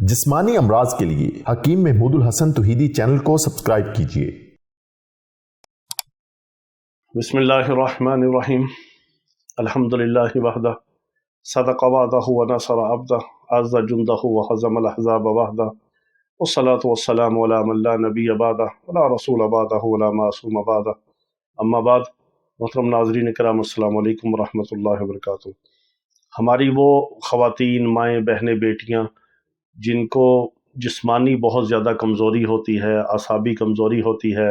जिस्मानी अमराज के लिए हकीम महमूदुल हसन तौहीदी चैनल को सब्सक्राइब कीजिए। बिस्मिल्लाहिर्रहमानिर्रहीम। अल्हम्दुलिल्लाहि वहदा सदक़ वअदहु व नसर अब्दहु अज़्ज़ जुंदहु व हज़मल अहज़ाब वहदा वस्सलातु वस्सलामु अला मन ला नबिय्य बअदहु व ला रसूल बअदहु व ला मासूम बअदहु। अम्मा बाद, मोहतरम नाज़रीन किराम, अस्सलामु अलैकुम व रहमतुल्लाहि व बरकातुहू। हमारी वो ख़वातीन, माएँ, बहनें, बेटियाँ जिनको जिस्मानी बहुत ज़्यादा कमज़ोरी होती है, आसाबी कमज़ोरी होती है,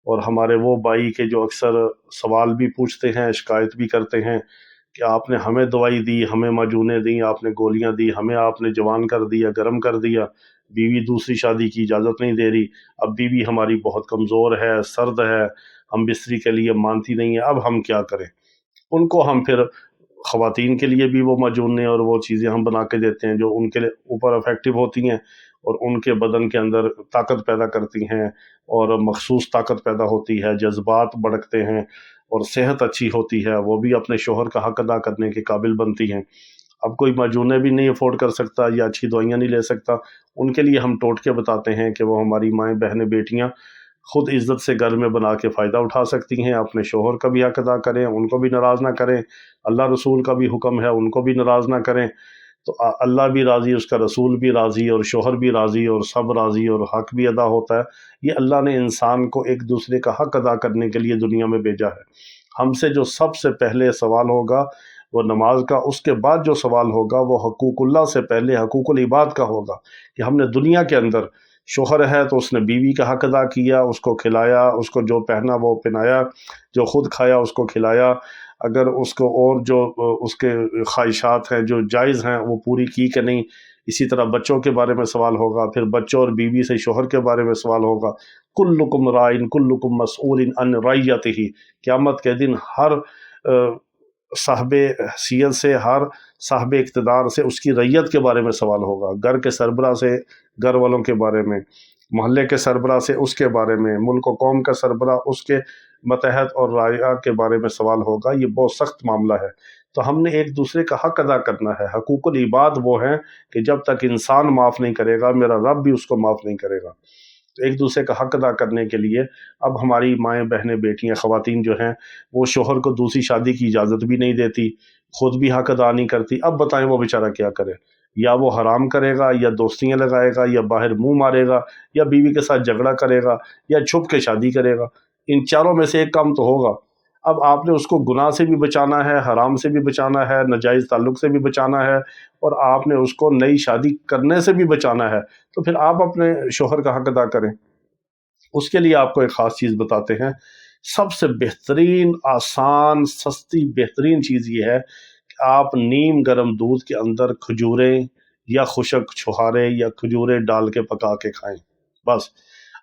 और हमारे वो भाई के जो अक्सर सवाल भी पूछते हैं, शिकायत भी करते हैं कि आपने हमें दवाई दी, हमें माजूनें दी, आपने गोलियां दी, हमें आपने जवान कर दिया, गर्म कर दिया, बीवी दूसरी शादी की इजाज़त नहीं दे रही, अब बीवी हमारी बहुत कमज़ोर है, सर्द है, हम बिस्तरी के लिए मानती नहीं है, अब हम क्या करें। उनको हम फिर ख़वातीन के लिए भी वो माजूनें और वो चीज़ें हम बना के देते हैं जो उनके ऊपर इफ़ेक्टिव होती हैं और उनके बदन के अंदर ताकत पैदा करती हैं और मखसूस ताकत पैदा होती है, जज्बात भड़कते हैं और सेहत अच्छी होती है, वो भी अपने शोहर का हक़ अदा करने के काबिल बनती हैं। अब कोई माजूनें भी नहीं अफोर्ड कर सकता या अच्छी दवाइयाँ नहीं ले सकता, उनके लिए हम टोटके बताते हैं कि वो हमारी माएँ, बहनें, बेटियाँ खुद इज़्ज़त से घर में बना के फ़ायदा उठा सकती हैं, अपने शोहर का भी हक़ अदा करें, उनको भी नाराज़ ना करें, अल्लाह रसूल का भी हुक्म है उनको भी नाराज़ ना करें, तो अल्लाह भी राज़ी, उसका रसूल भी राज़ी और शोहर भी राज़ी और सब राज़ी और हक़ भी अदा होता है। ये अल्लाह ने इंसान को एक दूसरे का हक़ अदा करने के लिए दुनिया में भेजा है। हमसे जो सबसे पहले सवाल होगा वो नमाज का, उसके बाद जो सवाल होगा वो हकूकुल्लाह से पहले हकूकुल इबाद का होगा कि हमने दुनिया के अंदर, शोहर है तो उसने बीवी का हक़ अदा किया, उसको खिलाया, उसको जो पहना वो पहनाया, जो खुद खाया उसको खिलाया, अगर उसको और जो उसके ख्वाहिशात हैं जो जायज़ हैं वो पूरी की कि नहीं। इसी तरह बच्चों के बारे में सवाल होगा, फिर बच्चों और बीवी से शोहर के बारे में सवाल होगा। कुल्लुकुम राइन कुल्लुकुम मसऊलिन अन रइयतिही। क़यामत के दिन हर साहबे हैसियत से, हर साहबे इक़्तिदार से उसकी रैयत के बारे में सवाल होगा। घर के सरबराह से घर वालों के बारे में, मोहल्ले के सरबराह से उसके बारे में, मुल्क व कौम का सरबराह उसके मतहत और राया के बारे में सवाल होगा। ये बहुत सख्त मामला है, तो हमने एक दूसरे का हक़ अदा करना है। हकूकुल इबाद वो हैं कि जब तक इंसान माफ़ नहीं करेगा मेरा रब भी उसको माफ़ नहीं करेगा। तो एक दूसरे का हक़ अदा करने के लिए अब हमारी माएँ, बहनें, बेटियाँ, ख़वातीन जो हैं वो शोहर को दूसरी शादी की इजाज़त भी नहीं देती, ख़ुद भी हक़ अदा नहीं करती। अब बताएं वो बेचारा क्या करे, या वो हराम करेगा, या दोस्तियाँ लगाएगा, या बाहर मुँह मारेगा, या बीवी के साथ झगड़ा करेगा, या छुप के शादी करेगा। इन चारों में से एक काम तो होगा। अब आपने उसको गुनाह से भी बचाना है, हराम से भी बचाना है, नाजायज़ ताल्लुक़ से भी बचाना है, और आपने उसको नई शादी करने से भी बचाना है, तो फिर आप अपने शोहर का हक़ अदा करें। उसके लिए आपको एक ख़ास चीज़ बताते हैं। सबसे बेहतरीन, आसान, सस्ती, बेहतरीन चीज़ ये है कि आप नीम गर्म दूध के अंदर खजूरें या खुशक छुहारे या खजूरें डाल के पका के खाएं। बस,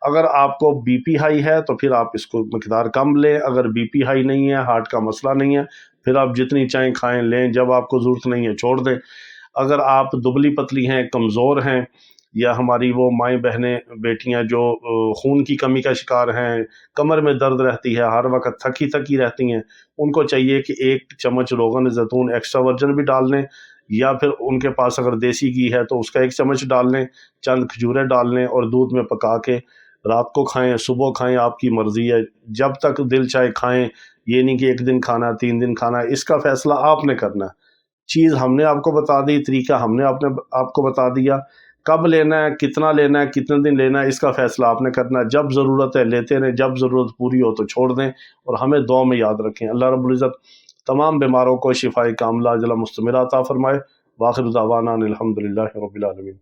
अगर आपको बीपी हाई है तो फिर आप इसको मकदार कम लें, अगर बीपी हाई नहीं है, हार्ट का मसला नहीं है, फिर आप जितनी चाहें खाएं, लें, जब आपको ज़रूरत नहीं है छोड़ दें। अगर आप दुबली पतली हैं, कमज़ोर हैं, या हमारी वो माएँ, बहनें, बेटियां जो खून की कमी का शिकार हैं, कमर में दर्द रहती है, हर वक्त थकी थकी रहती हैं, उनको चाहिए कि 1 चम्मच रोगन ज़ैतून एक्स्ट्रा वर्जिन भी डाल लें, या फिर उनके पास अगर देसी घी है तो उसका 1 चम्मच डाल लें, चंद खजूरें डाल लें और दूध में पका के रात को खाएं, सुबह खाएं, आपकी मर्ज़ी है, जब तक दिल चाहे खाएं। ये नहीं कि 1 दिन खाना, 3 दिन खाना, इसका फ़ैसला आपने करना है। चीज़ हमने आपको बता दी, तरीका हमने आपको बता दिया, कब लेना है, कितना लेना है, कितने दिन लेना है, इसका फ़ैसला आपने करना है। जब ज़रूरत है लेते रहें, जब ज़रूरत पूरी हो तो छोड़ दें, और हमें दुआ में याद रखें। अल्लाह रब्बुल इज़्ज़त तमाम बीमारों को शिफ़ाए कामिला अजला मुस्तमिरा अता फ़रमाए। व आखिर दावाना अनिल हम्दुलिल्लाहि रब्बिल आलमीन।